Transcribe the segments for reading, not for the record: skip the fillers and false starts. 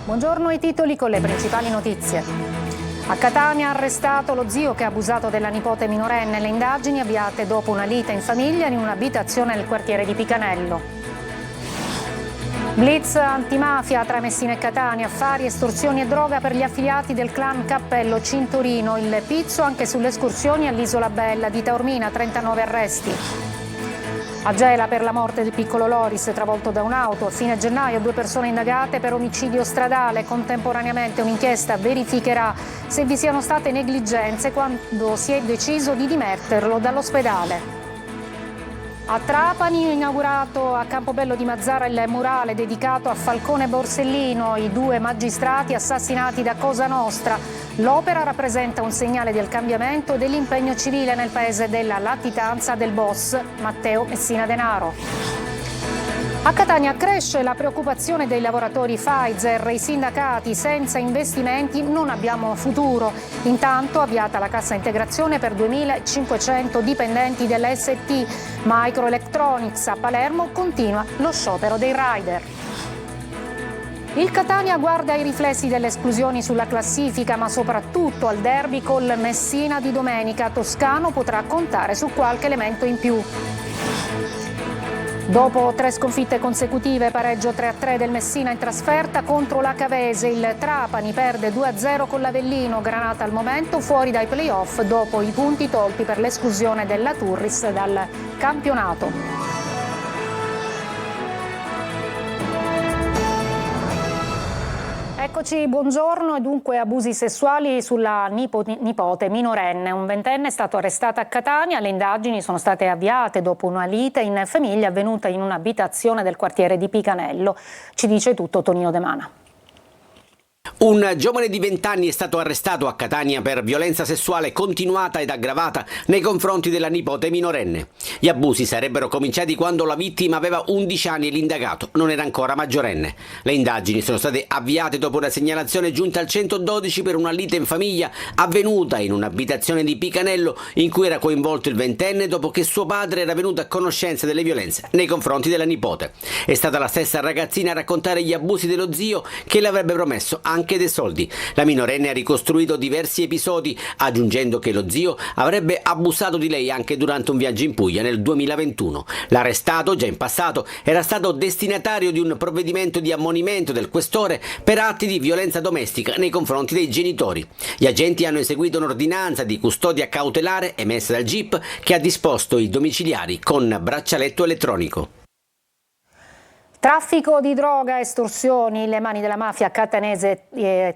Buongiorno, i titoli con le principali notizie. A Catania arrestato lo zio che ha abusato della nipote minorenne. Le indagini avviate dopo una lite in famiglia in un'abitazione nel quartiere di Picanello. Blitz antimafia tra Messina e Catania, affari, estorsioni e droga per gli affiliati del clan Cappello Cintorino. Il pizzo anche sulle escursioni all'Isola Bella di Taormina, 39 arresti. A Gela per la morte del piccolo Loris travolto da un'auto. A fine gennaio 2 persone indagate per omicidio stradale. Contemporaneamente un'inchiesta verificherà se vi siano state negligenze quando si è deciso di dimetterlo dall'ospedale. A Trapani, inaugurato a Campobello di Mazara il murale dedicato a Falcone Borsellino, i 2 magistrati assassinati da Cosa Nostra. L'opera rappresenta un segnale del cambiamento e dell'impegno civile nel paese della latitanza del boss Matteo Messina Denaro. A Catania cresce la preoccupazione dei lavoratori Pfizer, i sindacati: senza investimenti non abbiamo futuro. Intanto avviata la cassa integrazione per 2.500 dipendenti dell'ST. Microelectronics a Palermo continua lo sciopero dei rider. Il Catania guarda ai riflessi delle esclusioni sulla classifica, ma soprattutto al derby col Messina di domenica. Toscano potrà contare su qualche elemento in più. Dopo 3 sconfitte consecutive, pareggio 3-3 del Messina in trasferta contro la Cavese, il Trapani perde 2-0 con l'Avellino. Granata al momento fuori dai play-off dopo i punti tolti per l'esclusione della Turris dal campionato. Eccoci, buongiorno. E dunque abusi sessuali sulla nipote minorenne. Un 20enne è stato arrestato a Catania. Le indagini sono state avviate dopo una lite in famiglia avvenuta in un'abitazione del quartiere di Picanello. Ci dice tutto Tonino De Mana. Un giovane di 20 anni è stato arrestato a Catania per violenza sessuale continuata ed aggravata nei confronti della nipote minorenne. Gli abusi sarebbero cominciati quando la vittima aveva 11 anni e l'indagato non era ancora maggiorenne. Le indagini sono state avviate dopo una segnalazione giunta al 112 per una lite in famiglia avvenuta in un'abitazione di Picanello in cui era coinvolto il 20enne dopo che suo padre era venuto a conoscenza delle violenze nei confronti della nipote. È stata la stessa ragazzina a raccontare gli abusi dello zio che le avrebbe promesso anche dei soldi. La minorenne ha ricostruito diversi episodi, aggiungendo che lo zio avrebbe abusato di lei anche durante un viaggio in Puglia nel 2021. L'arrestato, già in passato, era stato destinatario di un provvedimento di ammonimento del questore per atti di violenza domestica nei confronti dei genitori. Gli agenti hanno eseguito un'ordinanza di custodia cautelare emessa dal GIP che ha disposto i domiciliari con braccialetto elettronico. Traffico di droga, estorsioni, le mani della mafia catanese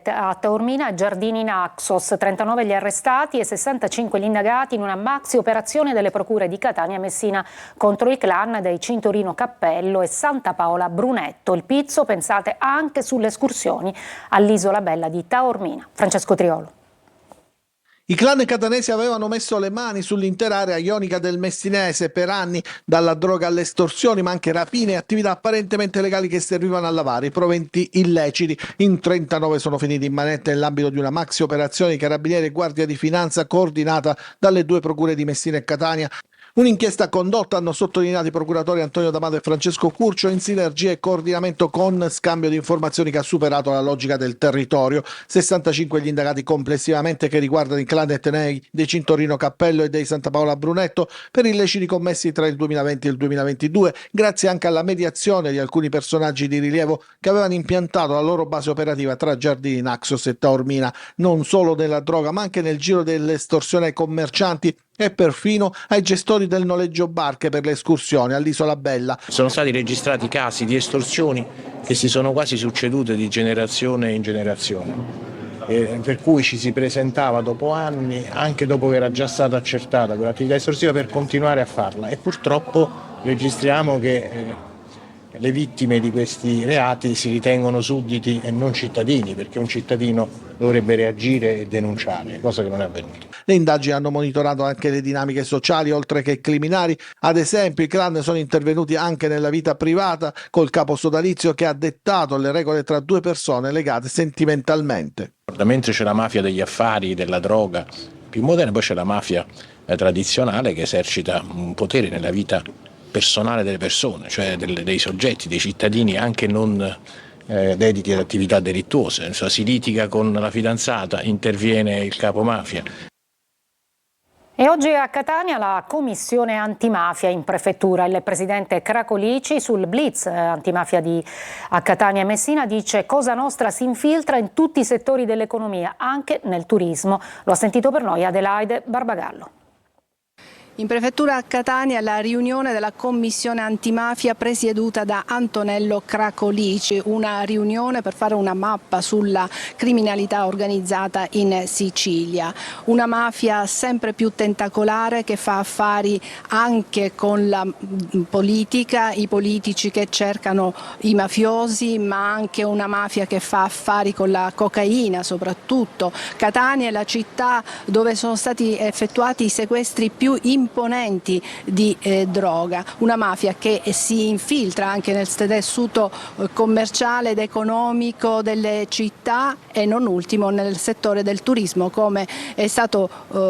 a Taormina, Giardini Naxos, 39 gli arrestati e 65 gli indagati in una maxi operazione delle procure di Catania e Messina contro i clan dei Cintorino Cappello e Santa Paola Brunetto. Il pizzo, pensate, anche sulle escursioni all'Isola Bella di Taormina. Francesco Triolo. I clan catanesi avevano messo le mani sull'intera area ionica del Messinese per anni, dalla droga alle estorsioni, ma anche rapine e attività apparentemente legali che servivano a lavare i proventi illeciti. In 39 sono finiti in manette nell'ambito di una maxi operazione di Carabinieri e Guardia di Finanza coordinata dalle 2 procure di Messina e Catania. Un'inchiesta condotta, hanno sottolineato i procuratori Antonio D'Amato e Francesco Curcio, in sinergia e coordinamento con scambio di informazioni che ha superato la logica del territorio. 65 gli indagati complessivamente che riguardano i clan etnei dei Cintorino Cappello e dei Santa Paola Brunetto per illeciti commessi tra il 2020 e il 2022, grazie anche alla mediazione di alcuni personaggi di rilievo che avevano impiantato la loro base operativa tra Giardini Naxos e Taormina, non solo nella droga ma anche nel giro dell'estorsione ai commercianti e perfino ai gestori del noleggio barche per le escursioni all'Isola Bella. Sono stati registrati casi di estorsioni che si sono quasi succedute di generazione in generazione, per cui ci si presentava dopo anni, anche dopo che era già stata accertata quell'attività estorsiva, per continuare a farla, e purtroppo registriamo che le vittime di questi reati si ritengono sudditi e non cittadini, perché un cittadino dovrebbe reagire e denunciare, cosa che non è avvenuta. Le indagini hanno monitorato anche le dinamiche sociali, oltre che criminali. Ad esempio, i clan sono intervenuti anche nella vita privata, col capo sodalizio che ha dettato le regole tra 2 persone legate sentimentalmente. Mentre c'è la mafia degli affari, della droga più moderna, poi c'è la mafia tradizionale che esercita un potere nella vita personale delle persone, cioè dei soggetti, dei cittadini anche non dediti ad attività delittuose. Insomma, si litiga con la fidanzata, interviene il capomafia. E oggi a Catania la commissione antimafia in prefettura. Il presidente Cracolici sul blitz antimafia a Catania e Messina dice: Cosa Nostra si infiltra in tutti i settori dell'economia, anche nel turismo. Lo ha sentito per noi Adelaide Barbagallo. In prefettura a Catania la riunione della commissione antimafia presieduta da Antonello Cracolici, una riunione per fare una mappa sulla criminalità organizzata in Sicilia, una mafia sempre più tentacolare che fa affari anche con la politica, i politici che cercano i mafiosi, ma anche una mafia che fa affari con la cocaina soprattutto. Catania è la città dove sono stati effettuati i sequestri più imponenti di droga, una mafia che si infiltra anche nel tessuto commerciale ed economico delle città e non ultimo nel settore del turismo, come è stato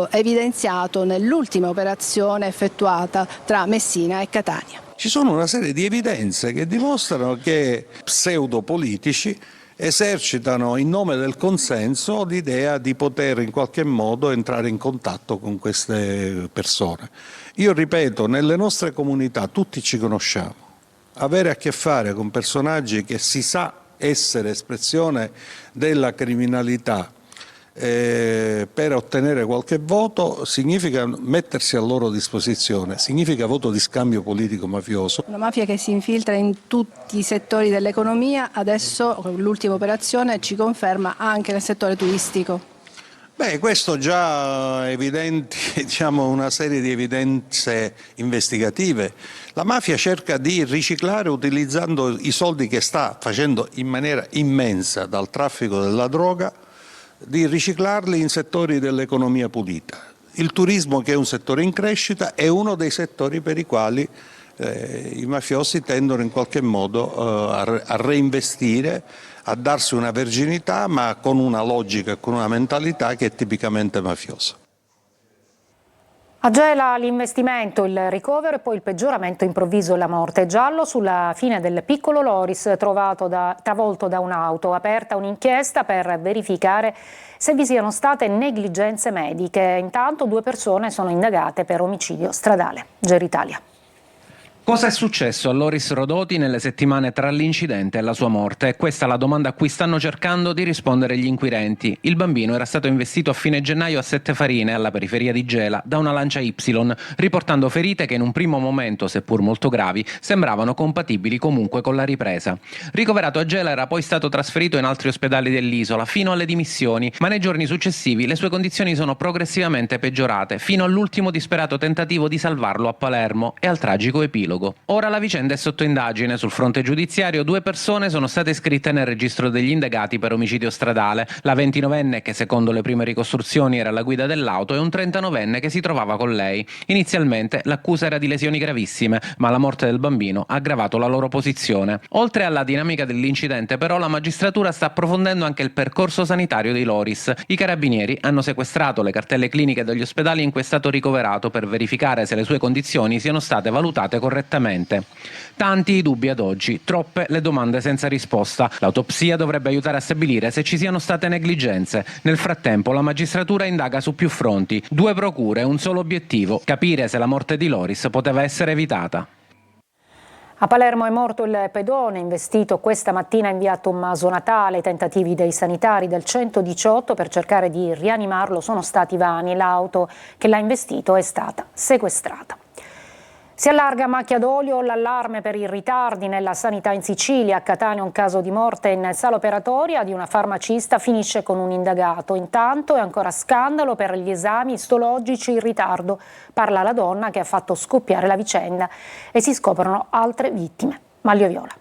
evidenziato nell'ultima operazione effettuata tra Messina e Catania. Ci sono una serie di evidenze che dimostrano che pseudopolitici esercitano in nome del consenso l'idea di poter in qualche modo entrare in contatto con queste persone. Io ripeto, nelle nostre comunità tutti ci conosciamo, avere a che fare con personaggi che si sa essere espressione della criminalità per ottenere qualche voto significa mettersi a loro disposizione, significa voto di scambio politico mafioso. Una mafia che si infiltra in tutti i settori dell'economia, adesso l'ultima operazione ci conferma anche nel settore turistico. Questo già evidenti, una serie di evidenze investigative. La mafia cerca di riciclare utilizzando i soldi che sta facendo in maniera immensa dal traffico della droga, di riciclarli in settori dell'economia pulita. Il turismo, che è un settore in crescita, è uno dei settori per i quali i mafiosi tendono in qualche modo a reinvestire, a darsi una verginità, ma con una logica e con una mentalità che è tipicamente mafiosa. A Gela l'investimento, il ricovero e poi il peggioramento improvviso e la morte. Giallo sulla fine del piccolo Loris travolto da un'auto. Aperta un'inchiesta per verificare se vi siano state negligenze mediche. Intanto 2 persone sono indagate per omicidio stradale. Geritalia. Cosa è successo a Loris Rodoti nelle settimane tra l'incidente e la sua morte? È questa la domanda a cui stanno cercando di rispondere gli inquirenti. Il bambino era stato investito a fine gennaio a Settefarine, alla periferia di Gela, da una Lancia Y, riportando ferite che in un primo momento, seppur molto gravi, sembravano compatibili comunque con la ripresa. Ricoverato a Gela era poi stato trasferito in altri ospedali dell'isola, fino alle dimissioni, ma nei giorni successivi le sue condizioni sono progressivamente peggiorate, fino all'ultimo disperato tentativo di salvarlo a Palermo e al tragico epilogo. Ora la vicenda è sotto indagine. Sul fronte giudiziario 2 persone sono state iscritte nel registro degli indagati per omicidio stradale, la 29enne che secondo le prime ricostruzioni era alla guida dell'auto e un 39enne che si trovava con lei. Inizialmente l'accusa era di lesioni gravissime, ma la morte del bambino ha aggravato la loro posizione. Oltre alla dinamica dell'incidente però la magistratura sta approfondendo anche il percorso sanitario dei Loris. I carabinieri hanno sequestrato le cartelle cliniche degli ospedali in cui è stato ricoverato per verificare se le sue condizioni siano state valutate correttamente. Tanti i dubbi ad oggi, troppe le domande senza risposta. L'autopsia dovrebbe aiutare a stabilire se ci siano state negligenze. Nel frattempo la magistratura indaga su più fronti, 2 procure e un solo obiettivo: capire se la morte di Loris poteva essere evitata. A Palermo è morto il pedone investito questa mattina in via Tommaso Natale. I tentativi dei sanitari del 118 per cercare di rianimarlo sono stati vani. L'auto che l'ha investito è stata sequestrata. Si allarga a macchia d'olio l'allarme per i ritardi nella sanità in Sicilia. A Catania un caso di morte in sala operatoria di una farmacista finisce con un indagato. Intanto è ancora scandalo per gli esami istologici in ritardo. Parla la donna che ha fatto scoppiare la vicenda e si scoprono altre vittime. Maglio Viola.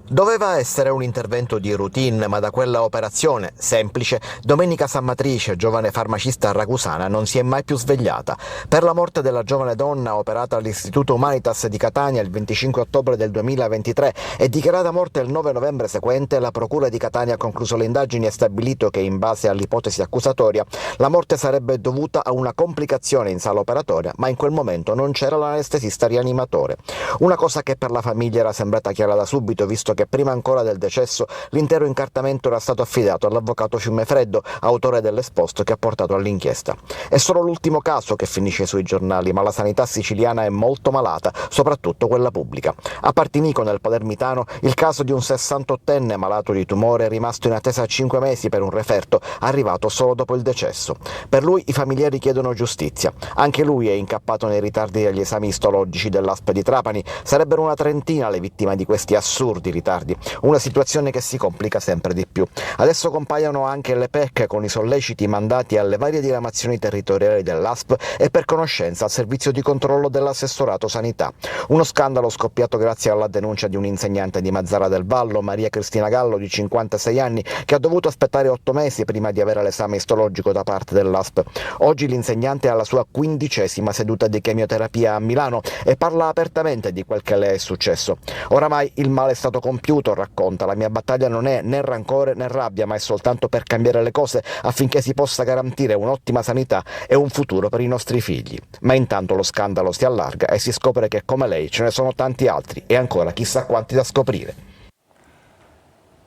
Doveva essere un intervento di routine, ma da quella operazione semplice Domenica Sammatrice, giovane farmacista ragusana, non si è mai più svegliata. Per la morte della giovane donna operata all'Istituto Humanitas di Catania il 25 ottobre del 2023 e dichiarata morte il 9 novembre seguente, la Procura di Catania ha concluso le indagini e stabilito che, in base all'ipotesi accusatoria, la morte sarebbe dovuta a una complicazione in sala operatoria, ma in quel momento non c'era l'anestesista rianimatore. Una cosa che per la famiglia era sembrata chiara da subito, visto che che prima ancora del decesso l'intero incartamento era stato affidato all'avvocato Fiumefreddo, autore dell'esposto che ha portato all'inchiesta. È solo l'ultimo caso che finisce sui giornali, ma la sanità siciliana è molto malata, soprattutto quella pubblica. A Partinico, nel Palermitano, il caso di un 68enne malato di tumore è rimasto in attesa 5 mesi per un referto, arrivato solo dopo il decesso. Per lui i familiari chiedono giustizia. Anche lui è incappato nei ritardi degli esami istologici dell'ASP di Trapani. Sarebbero una trentina le vittime di questi assurdi ritardi, una situazione che si complica sempre di più. Adesso compaiono anche le PEC con i solleciti mandati alle varie diramazioni territoriali dell'ASP e per conoscenza al servizio di controllo dell'assessorato sanità. Uno scandalo scoppiato grazie alla denuncia di un insegnante di Mazzara del Vallo, Maria Cristina Gallo, di 56 anni, che ha dovuto aspettare 8 mesi prima di avere l'esame istologico da parte dell'ASP. Oggi l'insegnante ha la sua 15ª seduta di chemioterapia a Milano e parla apertamente di quel che le è successo. Oramai il male è stato compiuto, racconta. La mia battaglia non è né rancore né rabbia, ma è soltanto per cambiare le cose affinché si possa garantire un'ottima sanità e un futuro per i nostri figli. Ma intanto lo scandalo si allarga e si scopre che come lei ce ne sono tanti altri e ancora chissà quanti da scoprire.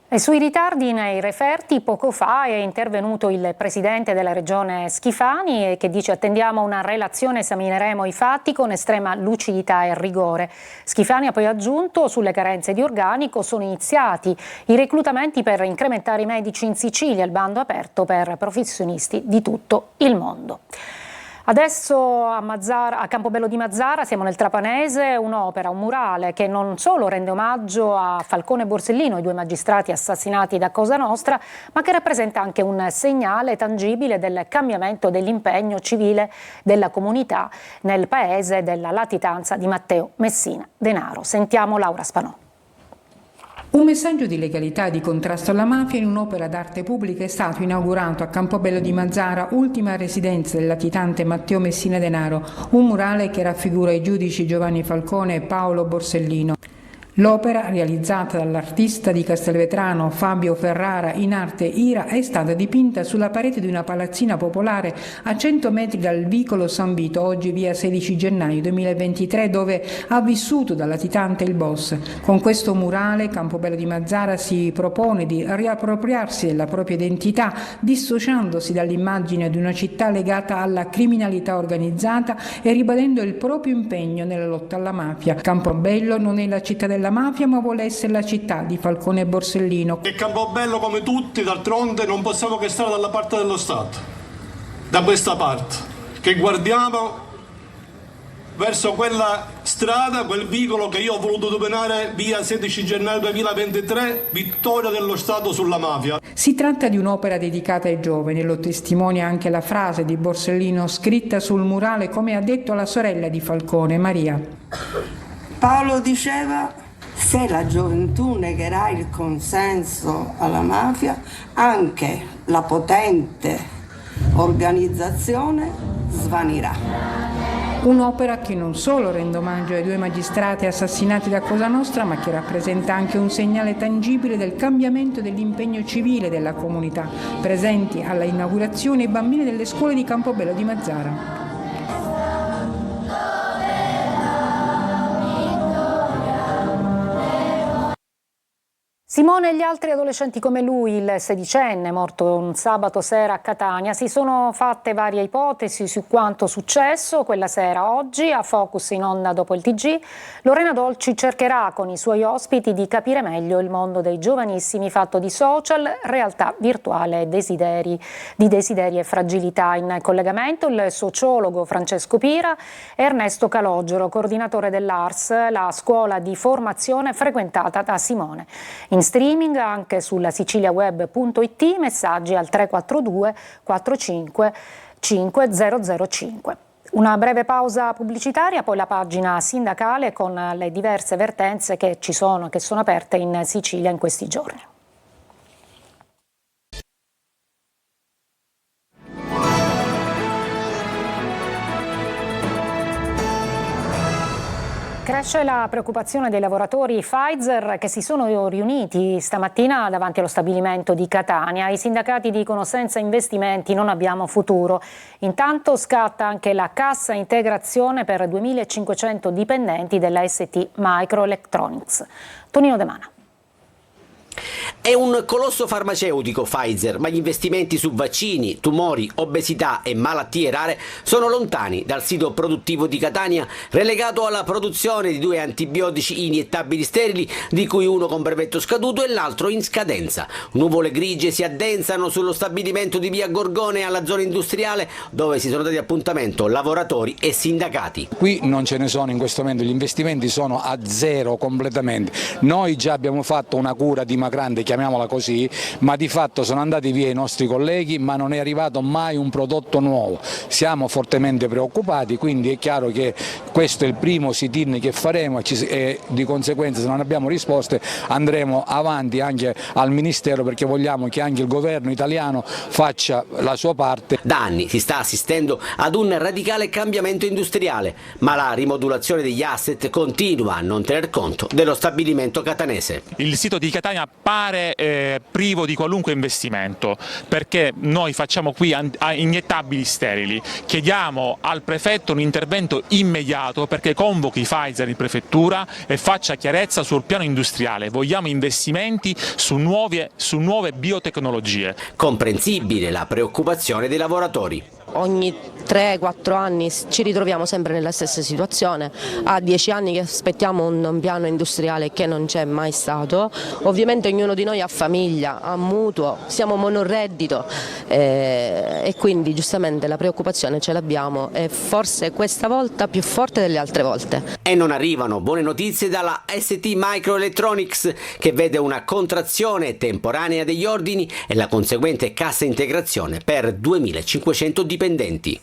E sui ritardi nei referti poco fa è intervenuto il presidente della regione Schifani che dice: attendiamo una relazione, esamineremo i fatti con estrema lucidità e rigore. Schifani ha poi aggiunto: sulle carenze di organico sono iniziati i reclutamenti per incrementare i medici in Sicilia, il bando aperto per professionisti di tutto il mondo. Adesso a Campobello di Mazzara, siamo nel Trapanese, un'opera, un murale che non solo rende omaggio a Falcone e Borsellino, i 2 magistrati assassinati da Cosa Nostra, ma che rappresenta anche un segnale tangibile del cambiamento dell'impegno civile della comunità nel paese della latitanza di Matteo Messina Denaro. Sentiamo Laura Spanò. Un messaggio di legalità e di contrasto alla mafia in un'opera d'arte pubblica è stato inaugurato a Campobello di Mazzara, ultima residenza del latitante Matteo Messina Denaro, un murale che raffigura i giudici Giovanni Falcone e Paolo Borsellino. L'opera, realizzata dall'artista di Castelvetrano Fabio Ferrara in arte Ira, è stata dipinta sulla parete di una palazzina popolare a 100 metri dal vicolo San Vito, oggi via 16 gennaio 2023, dove ha vissuto da latitante il boss. Con questo murale Campobello di Mazzara si propone di riappropriarsi della propria identità, dissociandosi dall'immagine di una città legata alla criminalità organizzata e ribadendo il proprio impegno nella lotta alla mafia. Campobello non è la città della mafia, ma vuole essere la città di Falcone e Borsellino. E Campobello, come tutti, d'altronde non possiamo che stare dalla parte dello Stato, da questa parte, che guardiamo verso quella strada, quel vicolo che io ho voluto denominare via 16 gennaio 2023, vittoria dello Stato sulla mafia. Si tratta di un'opera dedicata ai giovani, lo testimonia anche la frase di Borsellino scritta sul murale, come ha detto alla sorella di Falcone, Maria. Paolo diceva: se la gioventù negherà il consenso alla mafia, anche la potente organizzazione svanirà. Un'opera che non solo rende omaggio ai 2 magistrati assassinati da Cosa Nostra, ma che rappresenta anche un segnale tangibile del cambiamento dell'impegno civile della comunità. Presenti alla inaugurazione i bambini delle scuole di Campobello di Mazzara. Simone e gli altri adolescenti come lui, il 16enne morto un sabato sera a Catania, si sono fatte varie ipotesi su quanto successo quella sera. Oggi, a Focus in onda dopo il TG, Lorena Dolci cercherà con i suoi ospiti di capire meglio il mondo dei giovanissimi fatto di social, realtà virtuale e desideri e fragilità. In collegamento il sociologo Francesco Pira e Ernesto Calogero, coordinatore dell'ARS, la scuola di formazione frequentata da Simone. In streaming anche sulla siciliaweb.it, messaggi al 342 45 5005. Una breve pausa pubblicitaria, poi la pagina sindacale con le diverse vertenze che sono aperte in Sicilia in questi giorni. Cresce la preoccupazione dei lavoratori Pfizer che si sono riuniti stamattina davanti allo stabilimento di Catania. I sindacati dicono: senza investimenti non abbiamo futuro. Intanto scatta anche la cassa integrazione per 2.500 dipendenti della ST Microelectronics. Tonino De Mana. È un colosso farmaceutico Pfizer, ma gli investimenti su vaccini, tumori, obesità e malattie rare sono lontani dal sito produttivo di Catania, relegato alla produzione di 2 antibiotici iniettabili sterili, di cui uno con brevetto scaduto e l'altro in scadenza. Nuvole grigie si addensano sullo stabilimento di via Gorgone alla zona industriale, dove si sono dati appuntamento lavoratori e sindacati. Qui non ce ne sono in questo momento, gli investimenti sono a zero completamente. Noi già abbiamo fatto una cura dimagrante, chiamiamola così, ma di fatto sono andati via i nostri colleghi, ma non è arrivato mai un prodotto nuovo. Siamo fortemente preoccupati, quindi è chiaro che questo è il primo sit-in che faremo e di conseguenza, se non abbiamo risposte, andremo avanti anche al Ministero, perché vogliamo che anche il governo italiano faccia la sua parte. Da anni si sta assistendo ad un radicale cambiamento industriale, ma la rimodulazione degli asset continua a non tener conto dello stabilimento catanese. Il sito di Catania pare privo di qualunque investimento, perché noi facciamo qui iniettabili sterili. Chiediamo al prefetto un intervento immediato perché convochi Pfizer in prefettura e faccia chiarezza sul piano industriale. Vogliamo investimenti su nuove biotecnologie. Comprensibile la preoccupazione dei lavoratori. Ogni 3-4 anni ci ritroviamo sempre nella stessa situazione, ha 10 anni che aspettiamo un piano industriale che non c'è mai stato, ovviamente ognuno di noi ha famiglia, ha mutuo, siamo monoreddito e quindi giustamente la preoccupazione ce l'abbiamo e forse questa volta più forte delle altre volte. E non arrivano buone notizie dalla ST Microelectronics, che vede una contrazione temporanea degli ordini e la conseguente cassa integrazione per 2.500 dipendenti.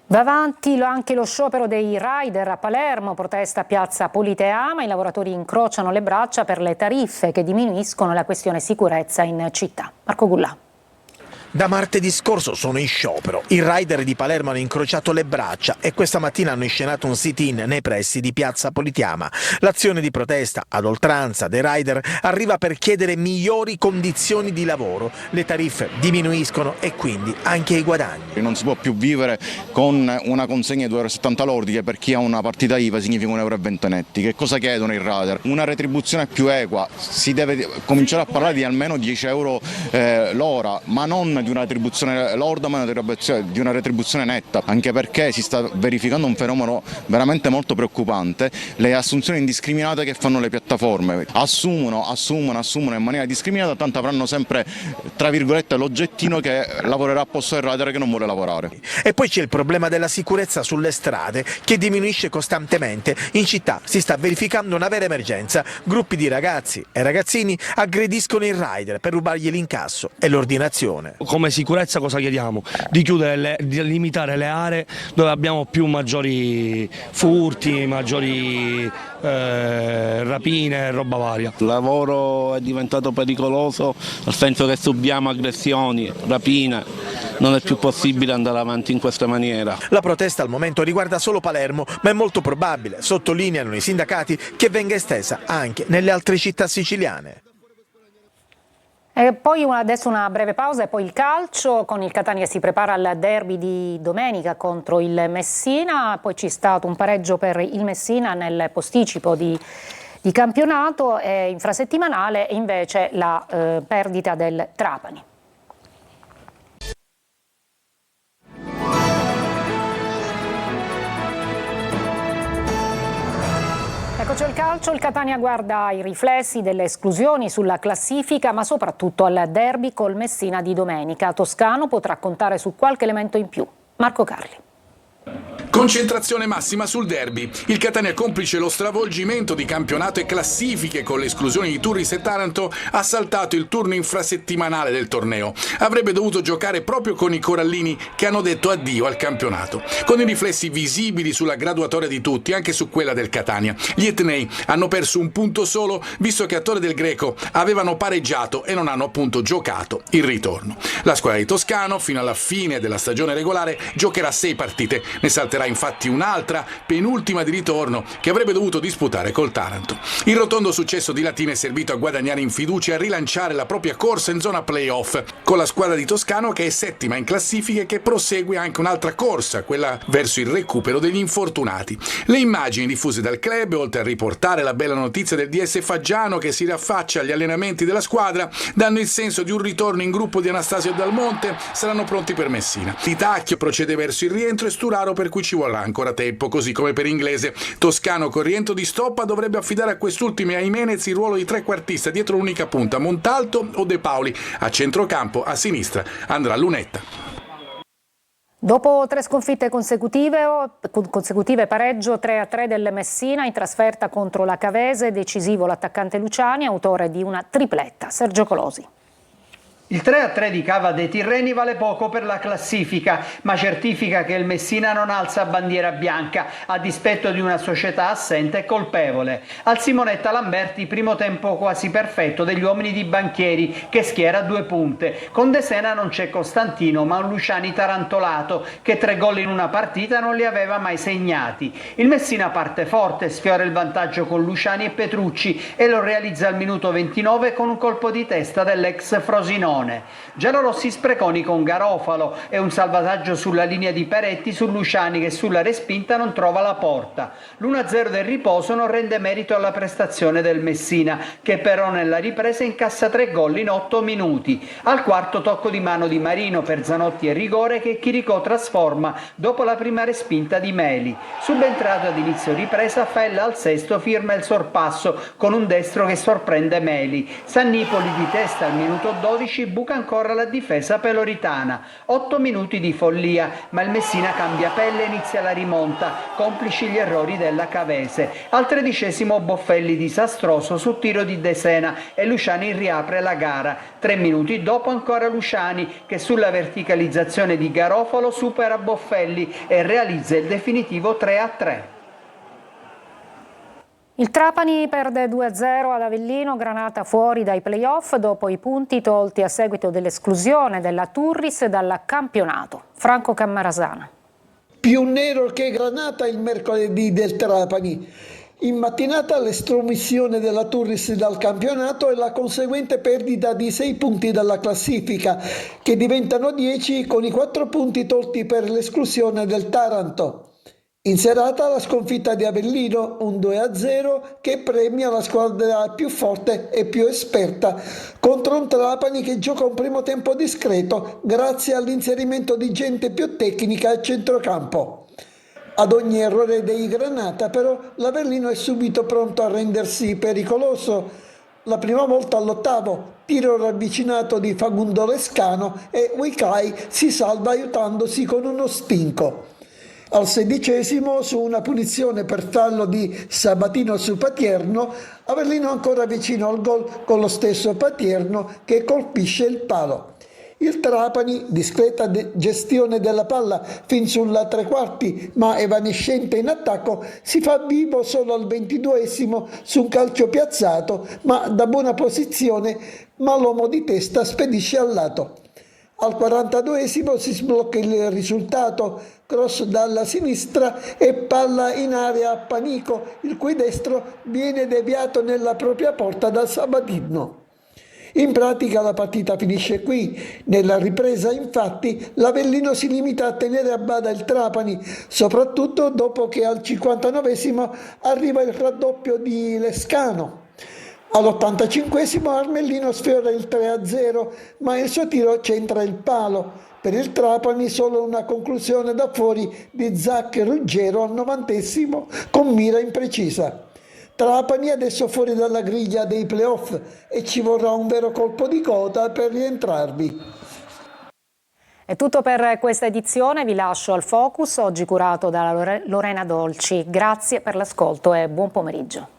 Va avanti anche lo sciopero dei rider a Palermo, protesta a piazza Politeama, i lavoratori incrociano le braccia per le tariffe che diminuiscono la questione sicurezza in città. Marco Gullà. Da martedì scorso sono in sciopero. I rider di Palermo hanno incrociato le braccia e questa mattina hanno inscenato un sit-in nei pressi di piazza Politeama. L'azione di protesta ad oltranza dei rider arriva per chiedere migliori condizioni di lavoro. Le tariffe diminuiscono e quindi anche i guadagni. Non si può più vivere con una consegna di 2,70 € lordi, che per chi ha una partita IVA significa 1,20 € netti. Che cosa chiedono i rider? Una retribuzione più equa. Si deve cominciare a parlare di almeno 10 euro l'ora, ma non di una retribuzione lorda, ma di una retribuzione netta, anche perché si sta verificando un fenomeno veramente molto preoccupante: le assunzioni indiscriminate che fanno le piattaforme, assumono in maniera discriminata, tanto avranno sempre tra virgolette l'oggettino che lavorerà a posto del rider che non vuole lavorare. E poi c'è il problema della sicurezza sulle strade, che diminuisce costantemente. In città si sta verificando una vera emergenza: gruppi di ragazzi e ragazzini aggrediscono il rider per rubargli l'incasso e l'ordinazione. Come sicurezza cosa chiediamo? Di chiudere, di limitare le aree dove abbiamo maggiori furti, maggiori rapine e roba varia. Il lavoro è diventato pericoloso, nel senso che subiamo aggressioni, rapine, non è più possibile andare avanti in questa maniera. La protesta al momento riguarda solo Palermo, ma è molto probabile, sottolineano i sindacati, che venga estesa anche nelle altre città siciliane. E poi adesso una breve pausa e poi il calcio. Con il Catania si prepara al derby di domenica contro il Messina, poi c'è stato un pareggio per il Messina nel posticipo di campionato, e infrasettimanale invece la perdita del Trapani. Eccoci al calcio, il Catania guarda i riflessi delle esclusioni sulla classifica, ma soprattutto al derby col Messina di domenica. Toscano potrà contare su qualche elemento in più. Marco Carli. Concentrazione massima sul derby. Il Catania, complice lo stravolgimento di campionato e classifiche con le esclusioni di Turris e Taranto, ha saltato il turno infrasettimanale del torneo. Avrebbe dovuto giocare proprio con i corallini, che hanno detto addio al campionato. Con i riflessi visibili sulla graduatoria di tutti, anche su quella del Catania. Gli etnei hanno perso un punto solo, visto che a Torre del Greco avevano pareggiato e non hanno appunto giocato il ritorno. La squadra di Toscano, fino alla fine della stagione regolare, giocherà 6 partite, Ne salterà infatti un'altra, penultima di ritorno, che avrebbe dovuto disputare col Taranto. Il rotondo successo di Latina è servito a guadagnare in fiducia e a rilanciare la propria corsa in zona playoff, con la squadra di Toscano che è settima in classifica e che prosegue anche un'altra corsa, quella verso il recupero degli infortunati. Le immagini diffuse dal club, oltre a riportare la bella notizia del DS Faggiano che si riaffaccia agli allenamenti della squadra, danno il senso di un ritorno in gruppo di Anastasio Dal Monte, saranno pronti per Messina. Titacchio procede verso il rientro e Sturaro per cui ci vorrà ancora tempo, così come per Inglese. Toscano con rientro di stoppa dovrebbe affidare a quest'ultimo e a Jimenez il ruolo di trequartista dietro l'unica punta, Montalto o De Paoli. A centrocampo, a sinistra, andrà Lunetta. Dopo 3 sconfitte consecutive, pareggio 3-3 del Messina in trasferta contro la Cavese, decisivo l'attaccante Luciani, autore di una tripletta. Sergio Colosi. Il 3-3 di Cava dei Tirreni vale poco per la classifica, ma certifica che il Messina non alza bandiera bianca, a dispetto di una società assente e colpevole. Al Simonetta Lamberti, primo tempo quasi perfetto degli uomini di Banchieri, che schiera 2 punte. Con De Sena non c'è Costantino, ma un Luciani tarantolato, che 3 gol in una partita non li aveva mai segnati. Il Messina parte forte, sfiora il vantaggio con Luciani e Petrucci e lo realizza al minuto 29 con un colpo di testa dell'ex Frosinone. Giallorossi spreconi con Garofalo e un salvataggio sulla linea di Peretti su Luciani che sulla respinta non trova la porta. L'1-0 del riposo non rende merito alla prestazione del Messina, che però nella ripresa incassa 3 gol in 8 minuti. Al quarto tocco di mano di Marino per Zanotti e rigore che Chiricò trasforma dopo la prima respinta di Meli. Subentrato ad inizio ripresa, Fella al sesto firma il sorpasso con un destro che sorprende Meli. Sannipoli di testa al minuto 12 buca ancora la difesa peloritana. 8 minuti di follia, ma il Messina cambia pelle e inizia la rimonta, complici gli errori della Cavese. Al 13° Boffelli disastroso su tiro di De Sena e Luciani riapre la gara. 3 minuti dopo ancora Luciani che sulla verticalizzazione di Garofalo supera Boffelli e realizza il definitivo 3-3. Il Trapani perde 2-0 ad Avellino, Granata fuori dai playoff dopo i punti tolti a seguito dell'esclusione della Turris dal campionato. Franco Cammarasana. Più nero che Granata il mercoledì del Trapani. In mattinata l'estromissione della Turris dal campionato e la conseguente perdita di 6 punti dalla classifica, che diventano 10 con i 4 punti tolti per l'esclusione del Taranto. In serata la sconfitta di Avellino, un 2-0 che premia la squadra più forte e più esperta contro un Trapani che gioca un primo tempo discreto grazie all'inserimento di gente più tecnica a centrocampo. Ad ogni errore dei Granata però l'Avellino è subito pronto a rendersi pericoloso. La prima volta all'8° tiro ravvicinato di Fagundo Lescano e Wikai si salva aiutandosi con uno stinco. Al 16° su una punizione per fallo di Sabatino su Patierno, Avellino ancora vicino al gol con lo stesso Patierno che colpisce il palo. Il Trapani, discreta gestione della palla fin sulla 3/4 ma evanescente in attacco, si fa vivo solo al 22° su un calcio piazzato ma da buona posizione, ma l'uomo di testa spedisce al lato. Al 42° si sblocca il risultato, cross dalla sinistra e palla in area a Panico, il cui destro viene deviato nella propria porta da Sabatino. In pratica la partita finisce qui. Nella ripresa infatti l'Avellino si limita a tenere a bada il Trapani, soprattutto dopo che al 59° arriva il raddoppio di Lescano. All'85° Armellino sfiora il 3-0, ma il suo tiro centra il palo. Per il Trapani solo una conclusione da fuori di Zac Ruggero al 90° con mira imprecisa. Trapani adesso fuori dalla griglia dei playoff e ci vorrà un vero colpo di coda per rientrarvi. È tutto per questa edizione, vi lascio al Focus, oggi curato da Lorena Dolci. Grazie per l'ascolto e buon pomeriggio.